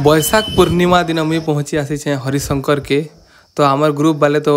बैशाख पूर्णिमा दिन मुई पहुँची आसी हरिशंकर के। तो आमर ग्रुप वाले तो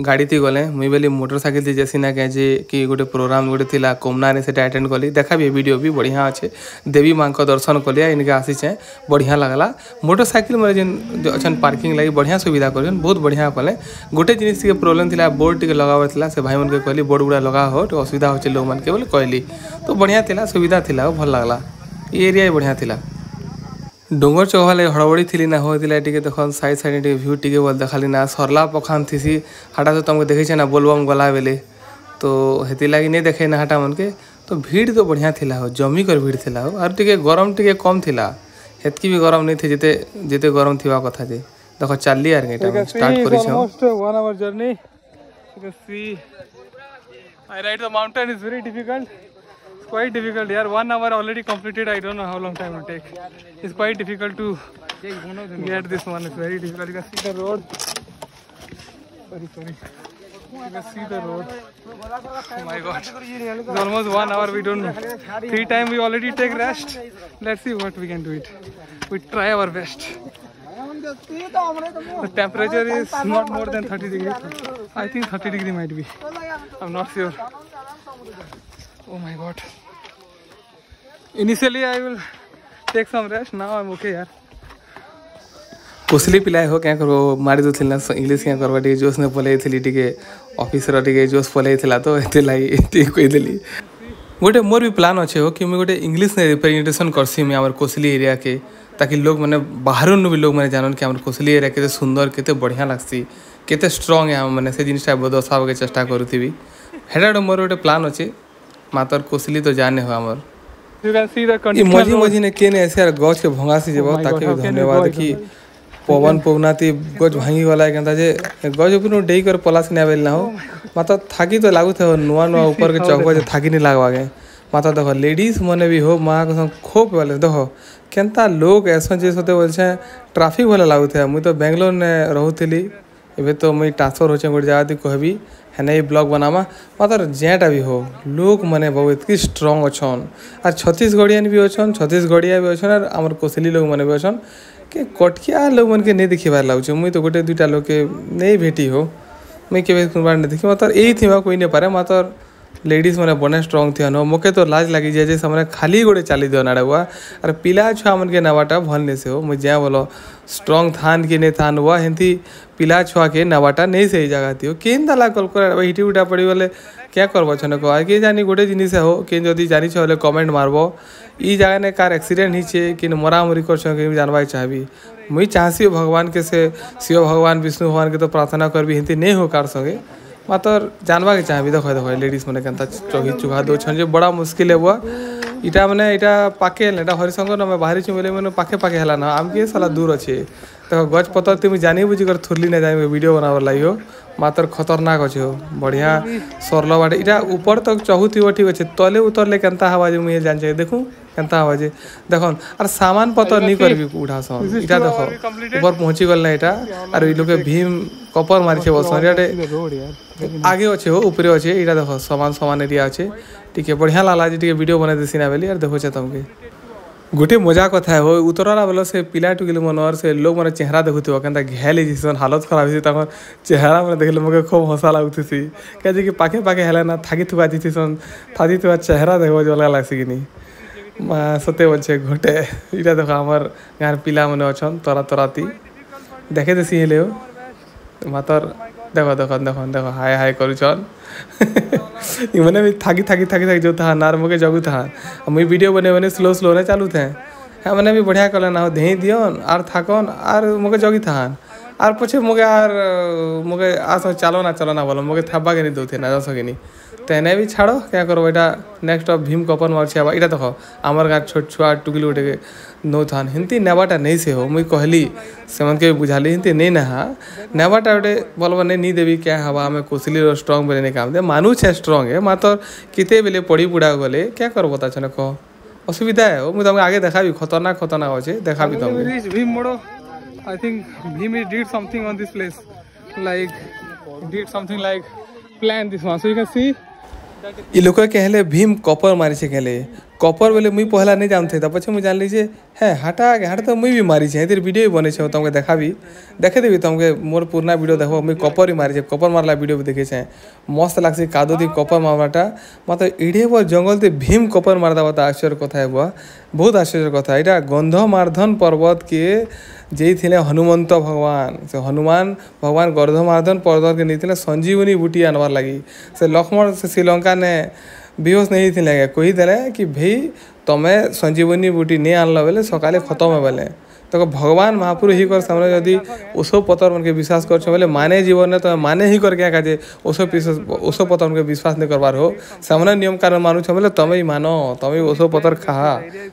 गाड़ी थी गले मुई बोली मोटरसाइकिल थी जैसी ना कहे कि गोटे प्रोग्राम गोटे थिला कोमना से अटेंड कली देखा भी वीडियो भी बढ़िया अच्छे देवी माँ को दर्शन कलिया इनके आसीचे बढ़िया लगला। मोटरसाइकिल मेरे जिन अच्छा पार्किंग लगी बढ़िया सुविधा कर बहुत बढ़िया कले। गोटे जिनिस के प्रोब्लेम थिला बोर्ड टे लगावर थिला से भाई मन के कहली बोर्ड गुड़ा लगा हो तो असुविधा होचे लोग मन के बोले कहली तो बढ़िया थिला सुविधा थिला भल लगला। ये एरिया बढ़िया थिला। डोंगर चौक वाले हड़बड़ी थी ना होता टे देख साइड साइड भ्यू टे बोल देखली ना सरला पखान थी हाटा तो तुमको देखे ना बोलबम गला बेले तो हेती लगी नहीं देखे ना हाटा मन के तो भीड़ तो बढ़िया थिला हो जमी कर भीड़ थिला हो और टे गरम टे कम थिला हेतकी भी गरम नहीं थे जिते जिते गरम थिवा कथा जे देख चलली यार स्टार्ट करी almost 1 hour journey. You can see I ride the mountain is very difficult. It's quite difficult here. 1 hour already completed. I don't know how long time it will take. It's quite difficult to get this one. It's very difficult. You can see the road. Sorry. You can see the road. Oh my god. It's almost 1 hour. We don't know. 3 times we already take rest. Let's see what we can do it. We try our best. The temperature is not more than 30 degrees. I think 30 degrees might be. I'm not sure. Oh my god. Initially I will take some rest. Now I'm okay यार. कोसली पिलाए हो क्या करो मारी तो थिला English क्या करवा टे जोश ने पले थिली टिके ऑफिसर टिके जोश पले थिला तो एते लाई एते कोइ देली। गोटे मोर भी प्लान अच्छे हो कि मैं गोटे इंग्लिश ने रिप्रेजेंटेशन करसी मैं हमर कोसली एरिया के ताकि लोग मैंने बाहर भी लोग मैंने जानन कि हमर कोसली एरिया केते सुंदर केते बढ़िया लागसी केते स्ट्रांग है मैंने से जिनिसटा दर्शावे के चेष्टा करूथी हेडा मोर गोटे प्लान अच्छे मातर कोसली तो जाने हो हमर। You can see the condition. मझी मझी ने केने ऐसे गछ के भंगासी जेबो ताकि धन्यवाद कि पवन पवनाती गछ भांगी वाला केनता जे गछ ऊपर डेई कर पलास ने आवेल ना हो माता थाकी तो लागु थे नुआ नुआ ऊपर के चौक जे थाकी नहीं लागवा गे माता देखो लेडीज मने भी हो माँ को खोप वाले देखो केनता लोग ऐसा जे सोते बोलछे ट्रैफिक वाला लागु थे मुई तो बेंगलोर ने रहूथिली एबे तो मुई ट्रांसफर होचे गोटे जगह कहबी हेने ब्लॉग बनामा मातर जेटा भी हो लोग मने बहुत की स्ट्रांग अच्छन और छत्तीसगढ़ियन भी अच्छन छत्तीसगढ़िया भी अच्छन और आमर कोसली लोग मने भी अच्छन के कटकिया लोग मन के नहीं देखिबार लागुचे मुई तो गोटे दुईटा लोग के नहीं भेटी हो मुई केबे कुनबार नहीं देखी मातर यही थी कोई नहीं पारे मातर लेडीज मैंने बने स्ट्रांग थी नो मोके तो लाज लगी जाए जे सामने खाली गोटे चली दो नाड़ा हुआ और पिला छुआ मन के नवाटा भलने से हो मुझे जहाँ बोलो स्ट्रांग थान के नहीं थान हुआ हेंती पिला छुआ के नवाटा नहीं सही जगह थी केन दला कल कर हिटी उठा पड़ी बोले क्या करब छने कह के जानी गोटे जिनिस हो के जदि जानी छे कमेंट मारबो ई जगह ने कार एक्सीडेंट ही कि मरामरी कर जानवा चाहबी मुई चाहसी भगवान के से शिव भगवान विष्णु भगवान के तो प्रार्थना करबी हेंती नहीं हो कार संगे मातर जानवा के चाहबी देखो देखो लेडीज मैंने केनता चौकी चुहा दो छन जो बड़ा मुश्किल है हुआ इटा मैंने इटा पाके एटा हरिशंकर ना मैं बाहरी छु बोले मैंने पाके पाके हला ना आम के साला दूर अच्छे देखो गच पतर तुम जानी बुझी कर थुरली ना जाए वीडियो बनावर लाई हो मातर खतरनाक अच्छे हो बढ़िया सरल बाटे इटा ऊपर तक चहुथी ठीक अच्छे तले उतरले केनता हवा जे मुझे जान चाहिए देखूँ केनता हवा जे देखो और सामान पतर नहीं करबी उठा सन इटा देखो ऊपर पहुँची गल ना इटा और ई लोग भीम कपर मारी छे बसन आगे अच्छे हो ऊपर अच्छे इटा देखो सामान सामान एरिया अच्छे ठीक है बढ़िया लागला जे वीडियो बना देसी ना बेली और देखो छे तुमके गोटे मजा कथा हो उतरला बेल से पिला टुकिल मनर से लोग मैंने चेहरा देखुव के घेली जीसन हालत खराब हो चेहरा मैंने देखले मुझे खूब हंसा लगुथी क्या कि पाखे पाखे हेला ना थाकी थुआ जीसन थाकी थुआ चेहरा देखो जो अलग लगसी कि सत्य बोलছে घोटे इटा देखो हमार गाँव पिला मैंने अच्छन तरा तराती देखे देसी हेले मातर देखो देखो देखो देखो हाय हाय करुचन मैंने भी थाकी थाकी थाकी थाकी जो था नार मुके जगू था मुई वीडियो बने बने स्लो स्लो ने चालू थे हाँ मैंने भी बढ़िया कल ना दे दियन आर थाकन आर मुके जगी था आर पछे मुके आर मुके आस चलो ना बोलो मुके थाबा के नहीं दौथे ना जस नहीं तेने भी छाड़ो क्या करो एटा नेक्स्ट भीम कपन मार्चे इटा देखो आमर गाँव छोट छुआ टुकिल उठे नो थान हिंती नेबाटा नहीं से हो मुई कहली से मन के बुझाली हिंती नहीं नहा नेबाटा गोटे बोलबा नहीं देवी क्या हवा आम कोसली स्ट्रांग बेले नहीं काम दे मानु छे स्ट्रांग है मातर किते बेले पड़ी पुड़ा गले क्या करबो ता छने कह असुविधा है मुझे तुमको आगे देखा भी खतरनाक अच्छे देखा भी तुमको भीम मोड़ो I think Bheem did something on this place like did something like plan this one so you can see ये लोग कहले भीम कपर मारी से कहले कपर बोले मुई पहला नहीं जानते था पछे मुझे जान लीजिए है हटा आगे हटा तो मुई भी मारी छे तेरे वीडियो भी बने छे तुमके देखा भी देखे देबी तुमके मोर पुराना वीडियो देखो मुई कपर ही मारी छे कपर मारला वीडियो भी देखे छे मस्त लागसी कादो दी कपर मारवाटा मतलब इडे पर जंगल ते भीम कपर मारदा बता आश्चर्य कथा है बुआ बहुत आश्चर्य कथा एटा गंधमार्धन पर्वत के जे थिले हनुमंत भगवान से हनुमान भगवान गंधमार्धन पर्वत के नहीं संजीवनी बूटी आनवार लगी से लक्ष्मण से श्रीलंका ने बेहोश नहीं थी लगे कही देले कि भाई तुम्हें संजीवनी बूटी नहीं आनल बेले सकाले खत्म है बेले तो भगवान महापुर ही कर सामने जदि ओसो पतर मन के विश्वास कर बोले माने जीवन ने तो माने ही कर क्या कहे ओसो पतर मन के विश्वास नहीं करवार हो सामने नियम कारण मानुछ बोले तुम्हें ही मानो तुम्हें ओसो पतर खा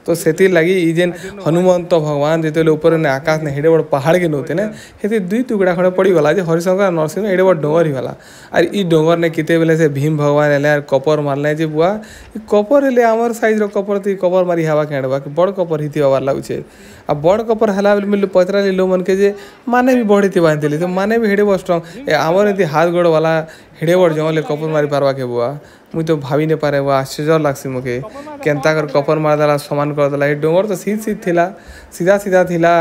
तो से लगी ई जेन हनुमंत भगवान जिते ऊपर ने आकाश ने हेडे बड़ पहाड़ के नौते ने हेती दुई टुकड़ा खड़े पड़ी गला जे हरिशंकर नरसिंह एडे बड़ डोंगर ही गला और ई डोंगर ने किते बेले से भीम भगवान एले कपर मारले जे बुआ ई कपर एले हमर साइज रो कपर ती कपर मारी हवा केडबा कि बड़ कपर हिती हवार लागुछे आ बड़ कपर हला मिल पचरा लो मन के जे माने भी बढ़ी बांधली तो माने भी हेडे बड़ स्ट्रंग आमर ये हाथ गोड़ वाला हेडे बड़ जंगल कपर मारी पारवा के बुआ मुई तो भाभी नहीं पारे बुआ आश्चर्य लागसी मुके केनता कर कपर मार देला समान कर देला डोंगर तो सीध थिला सीधा सीधा थिला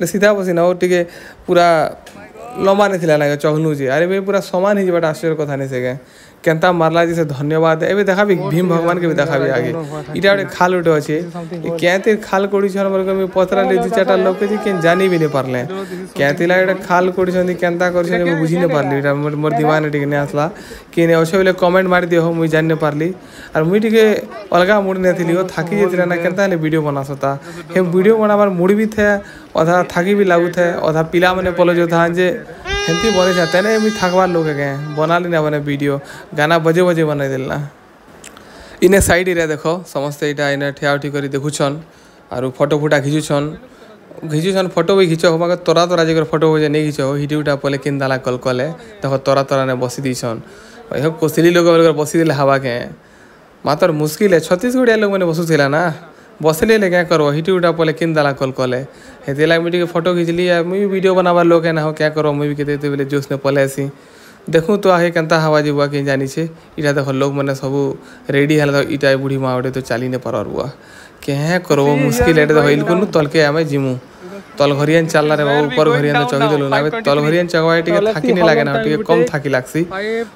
सीधा बसी ना टिके पूरा लंबा नहीं थिला ना चहलू जे अरे भाई पूरा समान ही बट आश्चर्य कथा नहीं से केनता मारला जी से धन्यवाद ए देखा भी भीम भगवान के भी देखा भी आगे इटा गोटे खाल उठे अच्छे क्या खाल कोड़ी बोल पतरा ले दु चार लोग के जानी भी नहीं पारे क्या गोटे खाल कोड़ी केनता कर बुझी नहीं पार्ली मोर दिमाग टे नहीं आसला कि अच्छे बोले कमेंट मार दियो मुझे जान नहीं पार्ली और मुझे टे अलग मुड नहीं थी थाकी जाती ना केनता वीडियो बनासता हे वीडियो बनाबार मुड भी थे अधा थाकी भी लागू थे अधा पिला मैंने पलो जो था जे हेमती बने जाते ना एमती थकबार लोग है बना ली ना बने वीडियो गाना बजे बजे बना देना इने साइड एरिया देखो समस्ते यहाँ इने ठिया उठी कर देखुछन और फोटो फुटा घिचुछन फोटो भी घिच मगर तोरा तोरा जगह फोटो बजे नहीं घिच हिटी उठा पले किन दाला कल कले देखो तोरा तोरा ने बसी दीछन कोसिली लोग बसी दे हवा के मात्र मुश्किल है छत्तीसगढ़िया लोग मैंने बसुला ना बसले क्या करो हिटी उठा पले किन दाला कल कले हेती लगे मुझे फोटो खींचली मुझे वीडियो बनाबार लोग है ना हो क्या करो मुझे भी कहते बोले जोश ने पले आसी देखूँ तो आगे केनता हवा जीवा कहीं जानी छे इटा देख लोग मैंने सब रेडी है इटा बुढ़ी माँ गोटे तो चली नहीं पार बुआ क्या करो मुश्किल है देखो इलकुन तल के आम जीमु तल घरियान चल रे बाबू ऊपर घरियान तो चगी देलु ना तल घरियान चगवा टिके थाकी नहीं लागे ना टिके कम थाकी लागसी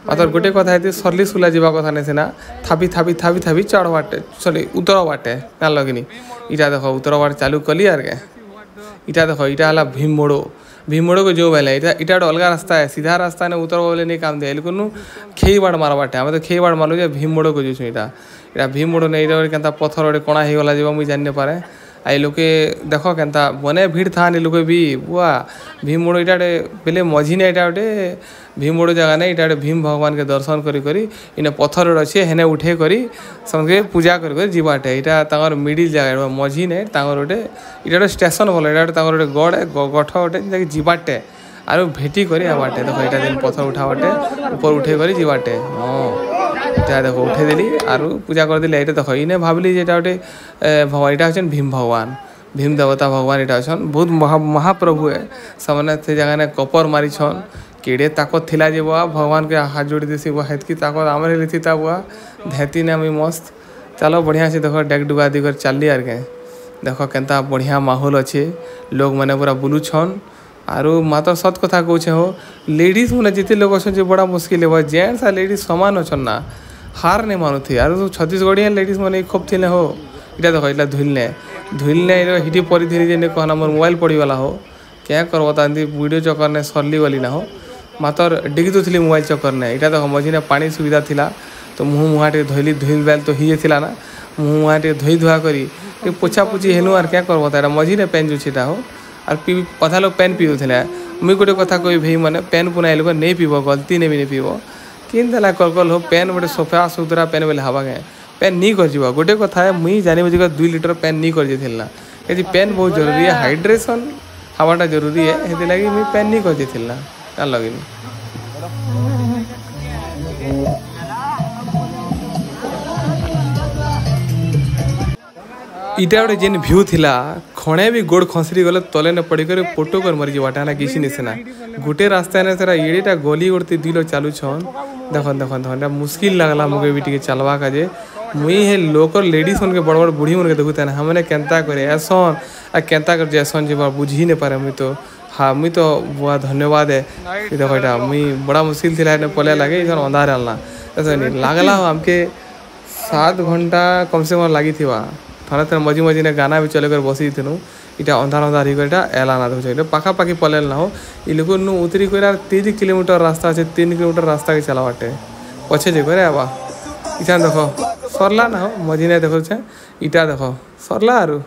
मात्र गोटे कथा है सरली सुला जीवा कथा नहीं ना थापी थापी थापी थापी चढ़ बाटे सॉरी उतर बाटे ना लगनी इटा देखो उतर बाट चालू कली यार के इटा देखो इटा हला भीम मोड़ो को जो बेले इटा अलग रास्ता है सीधा रास्ता ने उतर बोले नहीं काम दिया लेकिन खेई बाड़ मार बाटे हमें तो खेई बाड़ मारू भीम मोड़ो को जो इटा भीम मोड़ो नहीं क्या पत्थर गोटे कणा हो गला जब मुझे जान नहीं पारे आई लोके देख केनता बने भीड़ था लोग भी बुआ भीम मोड़ इटा बेले मझी ने इटा गोटे भीम मोड़ जगह नहीं इटा भीम भगवान के दर्शन करी इने पत्थर अच्छे हेने उठे करी समझे पूजा कर जीवाटे इटा मिडिल जगह मझी ने गोटे इटा स्टेशन बोले इटा गोटे गड़ गठ गोटे जीवाटे आर भेटी कर बाटे देखो यहाँ दिन पत्थर उठा बाटे ऊपर उठे कर जीवाटे हाँ इटा देखो उठे देली आर पूजा कर देली ये देखो इने भावली गोटे भगवान यहाँ हन भीम भगवान भीम देवता भगवान यहाँ अच्छा बहुत महाप्रभु है सामने से जगह ने कपर मारी छन केड़े ताकत थिला जे बुआ भगवान के हाथ जोड़ी देसी बुआ हेतकी ताकत आमर हेली थी बुआ धैती ने हमें मस्त चलो बढ़िया से देखो डेक डुगा दी कर चलली आर के देखो केनता बढ़िया माहौल अच्छे लोग मैंने पूरा बुलू छन आरु मात्र सत कथा कहे हो लेडीज मैंने जिते लोग अच्छे बड़ा मुश्किल है जेंट्स आ लेडीज सामान अच्छन ना हार नहीं मानु थी आर छत्तीसगढ़िया लेडीज मैंने खूब थे हो इटा देखो इला धुलने हिटी पड़ी थी कहना मोर मोबाइल पड़ीगला हो क्या कर बता वीडियो चक्कर ने सरली गली ना हो मात्र डिगी तो थी मोबाइल चक्कर ने इटा देखो मझी ने पानी सुविधा थिला तो मुँह मुहाँ टे धोली धुल बैल तो ही था ना मुँह मुहाँ टे धोई धुआ करी पोछा पोछी हेनु आर क्या कर बता मझी ने पेन जो हो और अधा लोग पेन पीऊे मुई गोटे कथा कही भाई मैंने पेन पुना लोग नहीं पीब गलती ने भी नहीं पीब किन देला कल हो पेन गोटे सफा सुतरा पेन बोले हवा के पेन नहीं कर गोटे कथा है मुई जानी बुझे 2 लीटर पेन नहीं कर ये पेन बहुत जरूरी है हाइड्रेशन हवाटा जरूरी है ये लगी मुई पेन नहीं कर लगे इटा गोटे जेन भ्यू थिला खणे भी गोड़ खसरी गले तले न पड़ी कर पोटो कर मरी जबाटा ना किसी नहीं सेना गोटे रास्ता ने तेरा एड़ेटा गली गोड़ते दिलो चालू छन देखन देखन देखन मुश्किल लगला मगे भी टिके चलवा का जे मुई हे लोकल लेडीज मन के बड़ बड़ बूढ़ी मन के देखुता ना हमने केंता करे ऐसन आ केंता कर जैसन जे बुझी नहीं पारे मुई तो हाँ मुई तो बहुत धन्यवाद है देखो एटा मुई बड़ा मुश्किल थिला ने पले लागे इधर अंधार आलना ऐसा नहीं लागला हमके 7 घंटा कम से कम लगी थिवा थाना तेरा मझी मझी ने गाना भी चले कर बसी थी इटा अंधार अंधार ही कर एलाना देखो पाखापाखि पलेल ना हो ये लोग उतरी कर 3 किलोमीटर रास्ता अच्छे 3 किलोमीटर रास्ता के चला बाटे पछे जे करे आबा इटा देखो सरला ना हो मझी ने देखो इटा देखो सरला आरु